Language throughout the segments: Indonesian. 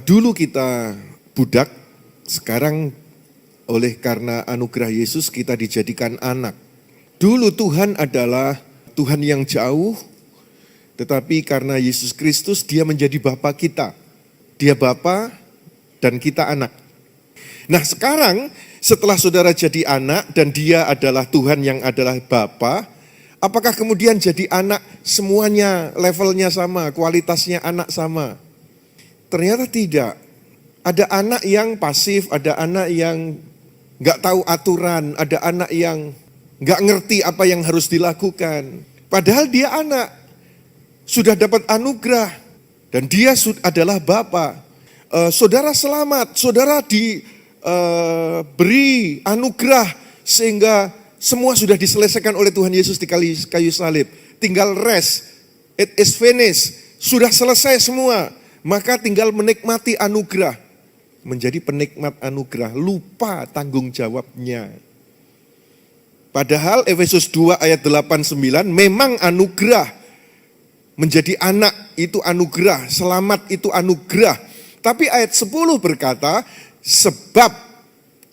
Dulu kita budak, sekarang oleh karena anugerah Yesus kita dijadikan anak. Dulu Tuhan adalah Tuhan yang jauh, tetapi karena Yesus Kristus dia menjadi Bapa kita. Dia Bapa dan kita anak. Nah sekarang setelah saudara jadi anak dan dia adalah Tuhan yang adalah Bapa, apakah kemudian jadi anak semuanya levelnya sama, kualitasnya anak sama? Ternyata tidak. Ada anak yang pasif, ada anak yang gak tahu aturan, ada anak yang gak ngerti apa yang harus dilakukan. Padahal dia anak, sudah dapat anugerah, dan dia adalah Bapa. Saudara selamat, saudara diberi anugerah, sehingga semua sudah diselesaikan oleh Tuhan Yesus di kayu salib. Tinggal rest, it is finished, sudah selesai semua. Maka tinggal menikmati anugerah. Menjadi penikmat anugerah, lupa tanggung jawabnya. Padahal Efesus 2 ayat 8-9 memang anugerah. Menjadi anak itu anugerah, selamat itu anugerah. Tapi ayat 10 berkata, sebab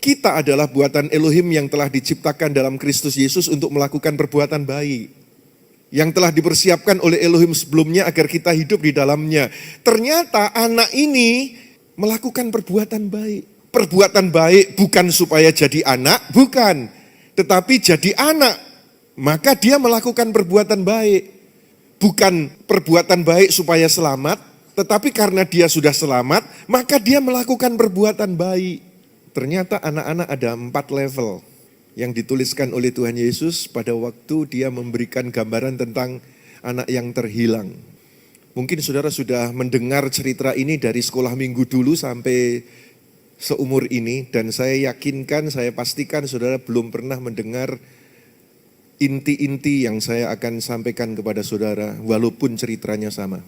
kita adalah buatan Elohim yang telah diciptakan dalam Kristus Yesus untuk melakukan perbuatan baik. Yang telah dipersiapkan oleh Elohim sebelumnya agar kita hidup di dalamnya. Ternyata anak ini melakukan perbuatan baik. Perbuatan baik bukan supaya jadi anak, bukan. Tetapi jadi anak, maka dia melakukan perbuatan baik. Bukan perbuatan baik supaya selamat, tetapi karena dia sudah selamat, maka dia melakukan perbuatan baik. Ternyata anak-anak ada 4 level yang dituliskan oleh Tuhan Yesus pada waktu dia memberikan gambaran tentang anak yang terhilang. Mungkin saudara sudah mendengar cerita ini dari sekolah minggu dulu sampai seumur ini, dan saya yakinkan, saya pastikan saudara belum pernah mendengar inti-inti yang saya akan sampaikan kepada saudara, walaupun ceritanya sama.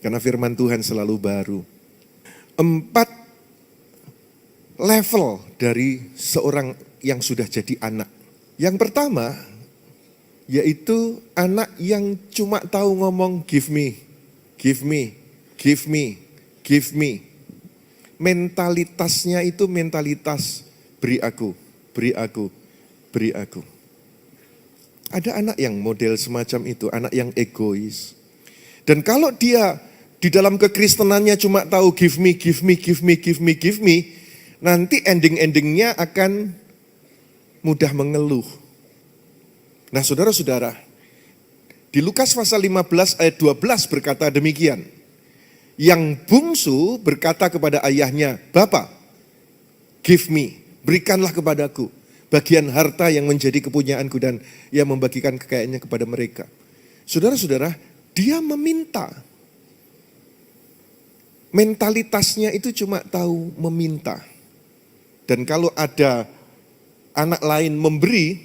Karena firman Tuhan selalu baru. 4 level dari seorang yang sudah jadi anak. Yang pertama, yaitu anak yang cuma tahu ngomong give me, give me, give me, give me. Mentalitasnya itu mentalitas beri aku, beri aku, beri aku. Ada anak yang model semacam itu, anak yang egois. Dan kalau dia di dalam kekristenannya cuma tahu give me, give me, give me, give me, give me, nanti ending-endingnya akan mudah mengeluh. Nah saudara-saudara, di Lukas pasal 15 ayat 12 berkata demikian. Yang bungsu berkata kepada ayahnya, Bapa, give me, berikanlah kepadaku bagian harta yang menjadi kepunyaanku, dan ia membagikan kekayaannya kepada mereka. Saudara-saudara, dia meminta. Mentalitasnya itu cuma tahu meminta. Dan kalau ada anak lain memberi,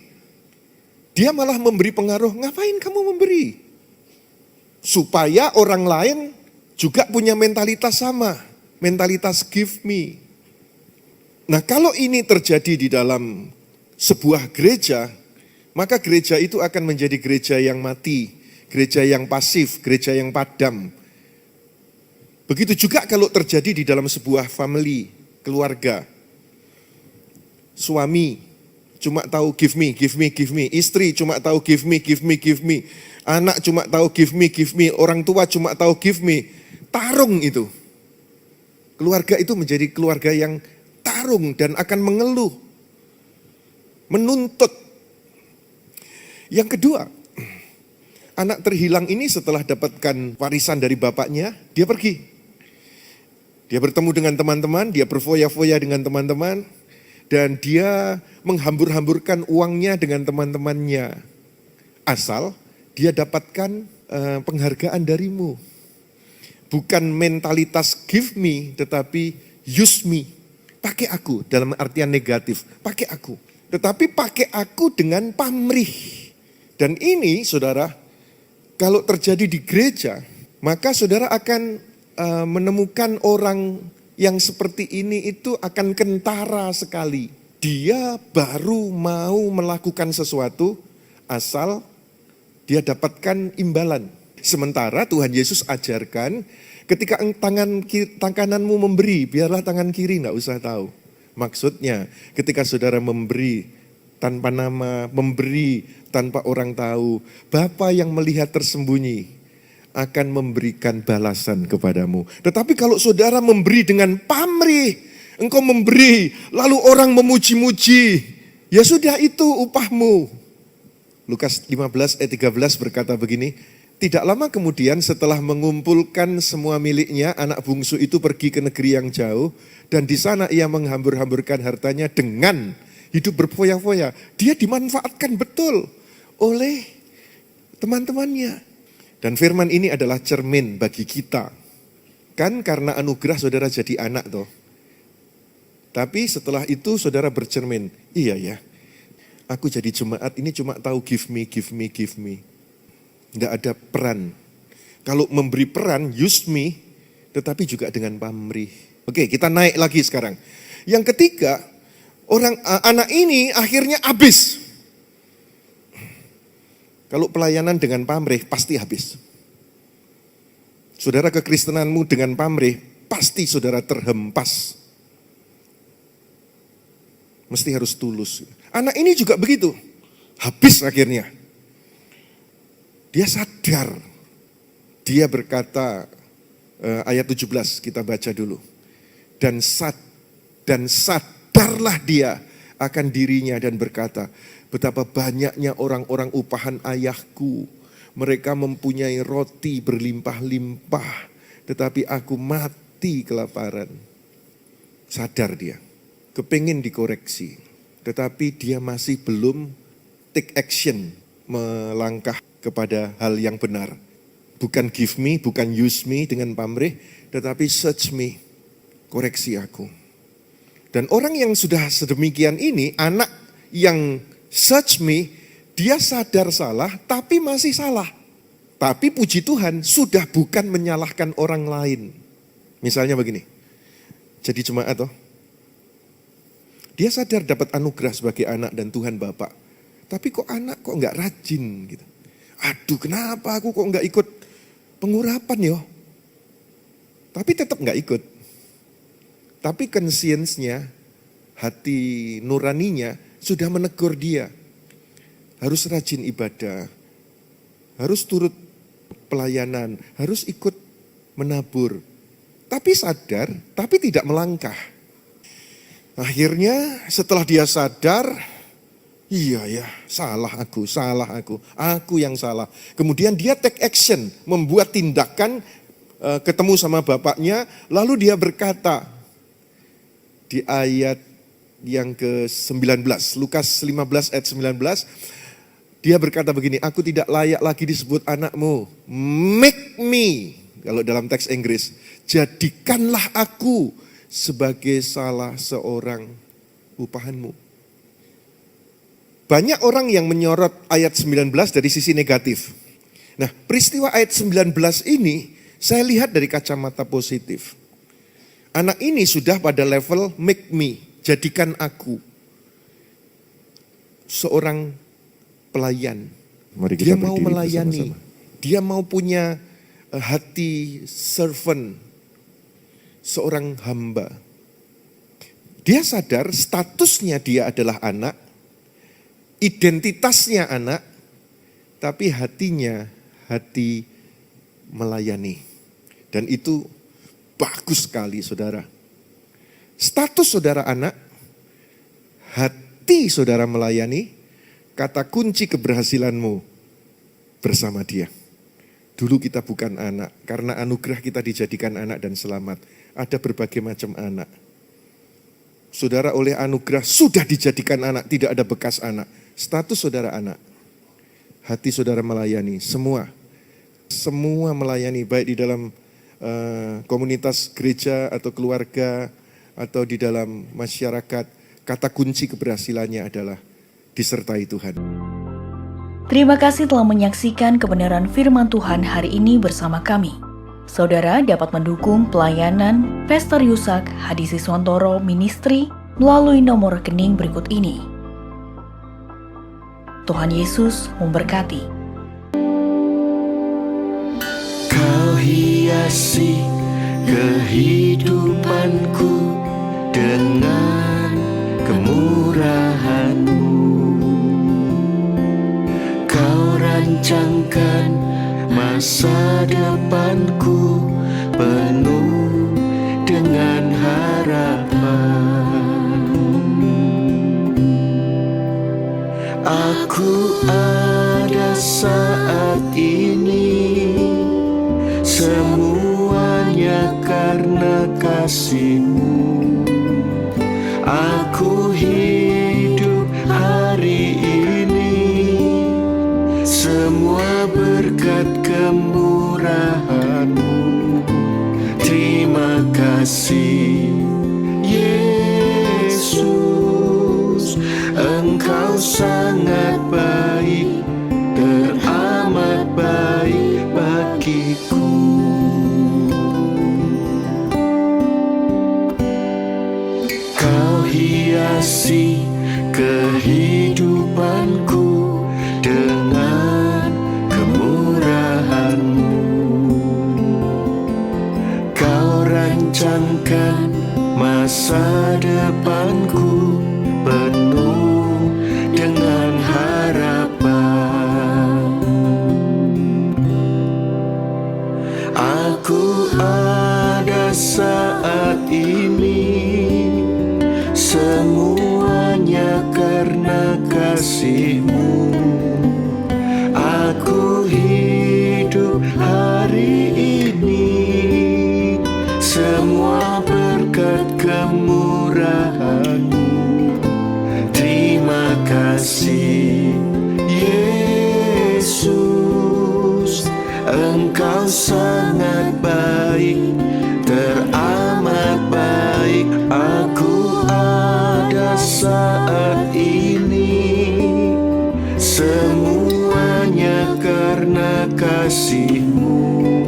dia malah memberi pengaruh, ngapain kamu memberi? Supaya orang lain juga punya mentalitas sama, mentalitas give me. Nah kalau ini terjadi di dalam sebuah gereja, maka gereja itu akan menjadi gereja yang mati, gereja yang pasif, gereja yang padam. Begitu juga kalau terjadi di dalam sebuah family, keluarga. Suami cuma tahu give me, give me, give me. Istri cuma tahu give me, give me, give me. Anak cuma tahu give me, give me. Orang tua cuma tahu give me. Tarung itu. Keluarga itu menjadi keluarga yang tarung dan akan mengeluh. Menuntut. Yang kedua, anak terhilang ini setelah dapatkan warisan dari bapaknya, dia pergi. Dia bertemu dengan teman-teman, dia berfoya-foya dengan teman-teman, dan dia menghambur-hamburkan uangnya dengan teman-temannya. Asal dia dapatkan penghargaan darimu. Bukan mentalitas give me, tetapi use me. Pakai aku dalam artian negatif, pakai aku. Tetapi pakai aku dengan pamrih. Dan ini saudara, kalau terjadi di gereja, maka saudara akan menemukan orang yang seperti ini itu akan kentara sekali. Dia baru mau melakukan sesuatu asal dia dapatkan imbalan. Sementara Tuhan Yesus ajarkan, ketika tangan kananmu memberi, biarlah tangan kiri nggak usah tahu. Maksudnya, ketika saudara memberi tanpa nama, memberi tanpa orang tahu, Bapa yang melihat tersembunyi akan memberikan balasan kepadamu. Tetapi kalau saudara memberi dengan pamrih, engkau memberi, lalu orang memuji-muji, ya sudah itu upahmu. Lukas 15 ayat 13 berkata begini, tidak lama kemudian setelah mengumpulkan semua miliknya, anak bungsu itu pergi ke negeri yang jauh, dan di sana ia menghambur-hamburkan hartanya dengan hidup berfoya-foya. Dia dimanfaatkan betul oleh teman-temannya. Dan firman ini adalah cermin bagi kita. Kan karena anugerah saudara jadi anak toh. Tapi setelah itu saudara bercermin, iya ya, aku jadi jemaat ini cuma tahu give me. Tidak ada peran. Kalau memberi peran, use me, tetapi juga dengan pamrih. Oke, kita naik lagi sekarang. Yang ketiga, anak ini akhirnya habis. Kalau pelayanan dengan pamrih, pasti habis. Saudara kekristenanmu dengan pamrih, pasti saudara terhempas. Mesti harus tulus. Anak ini juga begitu. Habis akhirnya. Dia sadar. Dia berkata, ayat 17 kita baca dulu. Dan sadarlah dia akan dirinya dan berkata, betapa banyaknya orang-orang upahan ayahku. Mereka mempunyai roti berlimpah-limpah, tetapi aku mati kelaparan. Sadar dia, kepingin dikoreksi, tetapi dia masih belum take action, melangkah kepada hal yang benar. Bukan give me, bukan use me dengan pamrih, tetapi search me, koreksi aku. Dan orang yang sudah sedemikian ini, anak yang search me, dia sadar salah, tapi masih salah. Tapi puji Tuhan, sudah bukan menyalahkan orang lain. Misalnya begini, jadi jemaat toh, dia sadar dapat anugerah sebagai anak dan Tuhan Bapak. Tapi kok anak kok nggak rajin gitu. Aduh, kenapa aku kok nggak ikut pengurapan yo? Tapi tetap nggak ikut. Tapi conscience-nya, hati nuraninya sudah menegur dia. Harus rajin ibadah, harus turut pelayanan, harus ikut menabur. Tapi sadar, tapi tidak melangkah. Akhirnya setelah dia sadar, iya ya, salah aku yang salah. Kemudian dia take action, membuat tindakan, ketemu sama bapaknya, lalu dia berkata, di ayat yang ke-19, Lukas 15 ayat 19, dia berkata begini, aku tidak layak lagi disebut anakmu, make me, kalau dalam teks Inggris, jadikanlah aku sebagai salah seorang upahanmu. Banyak orang yang menyorot ayat 19 dari sisi negatif. Nah, peristiwa ayat 19 ini saya lihat dari kacamata positif. Anak ini sudah pada level make me, jadikan aku seorang pelayan. Dia mau melayani, dia mau punya hati servant, seorang hamba. Dia sadar statusnya dia adalah anak, identitasnya anak, tapi hatinya hati melayani. Dan itu bagus sekali saudara. Status saudara anak, hati saudara melayani, kata kunci keberhasilanmu bersama dia. Dulu kita bukan anak, karena anugerah kita dijadikan anak dan selamat. Ada berbagai macam anak. Saudara oleh anugerah sudah dijadikan anak, tidak ada bekas anak. Status saudara anak, hati saudara melayani, semua melayani, baik di dalam komunitas gereja atau keluarga atau di dalam masyarakat. Kata kunci keberhasilannya adalah disertai Tuhan. Terima kasih telah menyaksikan kebenaran firman Tuhan hari ini bersama kami. Saudara dapat mendukung pelayanan Pastor Yusak Hadisiswantoro Ministry melalui nomor rekening berikut ini. Tuhan Yesus memberkati. hiasi kehidupanku dengan kemurahan-Mu. Kau rancangkan masa depanku penuh dengan harapan. Aku ada saat ini, semuanya karena kasih-Mu. Aku hidup hari ini, semua berkat kemurahan-Mu. Terima kasih Yesus, Engkau sangat baik, teramat baik bagiku. Kau hiasi kehidupanku dengan kemurahan-Mu. Kau rancangkan masa depanku penuh dengan harapan. Aku ada saat ini, semuanya karena kasih-Mu. Aku hidup hari ini, semua berkat kemurahan-Mu. Terima kasih Yesus, Engkau sangat baik, teramat baik. Aku ada saat ini, semuanya karena kasih-Mu.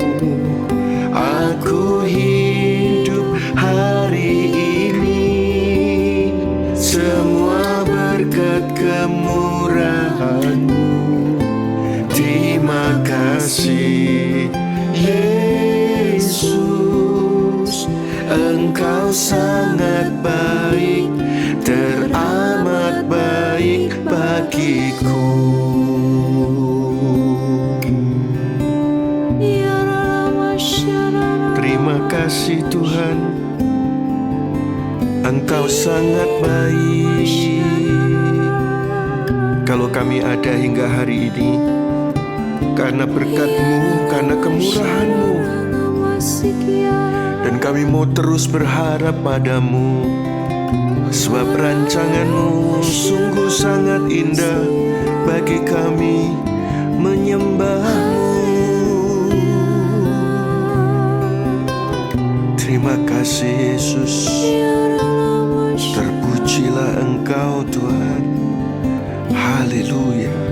Aku hidup hari ini, semua berkat kemurahan-Mu. Terima kasih Yesus, Engkau sangat baik, teramat baik bagiku. Terima kasih Tuhan, Engkau sangat baik. Kalau kami ada hingga hari ini, karena berkat-Mu, karena kemurahan-Mu, dan kami mau terus berharap pada-Mu, sebab rancangan-Mu sungguh sangat indah bagi kami menyembah-Mu. Terima kasih Yesus, terpujilah Engkau Tuhan. Haleluya.